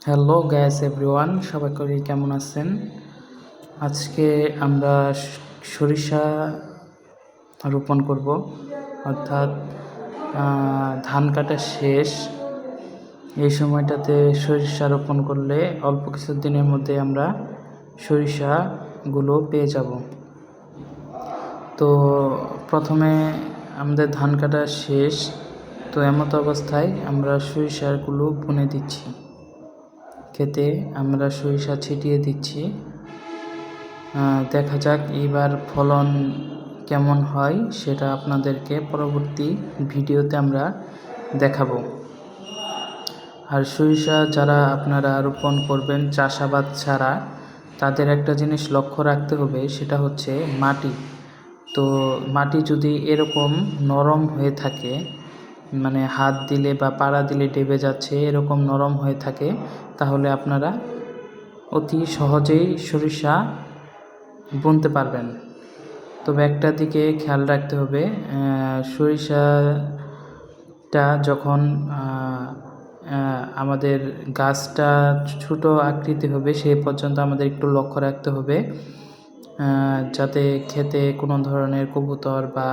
Hello gas everyone, সবাই করি কেমন আছেন? আজকে আমরা সরিষা রোপণ করব, অর্থাৎ ধান কাটা শেষ। এই সময়টাতে সরিষা রোপণ করলে অল্প কিছু দিনের মধ্যে আমরা সরিষাগুলো পেয়ে যাব। তো প্রথমে আমাদের ধান কাটা শেষ, তো এমত অবস্থায় আমরা সরিষাগুলো বুনে দিচ্ছি। খেতে আমরা সরিষা ছিটিয়ে দিচ্ছি। দেখা যাক এবার ফলন কেমন হয়, সেটা আপনাদেরকে পরবর্তী ভিডিওতে আমরা দেখাবো। আর সরিষা যারা আপনারা রোপণ করবেন চাষাবাদ ছাড়া, তাদের একটা জিনিস লক্ষ্য রাখতে হবে, সেটা হচ্ছে মাটি। তো মাটি যদি এরকম নরম হয়ে থাকে, মানে হাত দিলে বা পাড়া দিলে ডেবে যাচ্ছে এরকম নরম হয়ে থাকে, তাহলে আপনারা অতি সহজেই সরিষা বুনতে পারবেন। তবে একটা দিকে খেয়াল রাখতে হবে, সরিষাটা যখন আমাদের গাছটা ছোটো আকৃতি হবে সেই পর্যন্ত আমাদের একটু লক্ষ্য রাখতে হবে, যাতে খেতে কোনো ধরনের কবুতর বা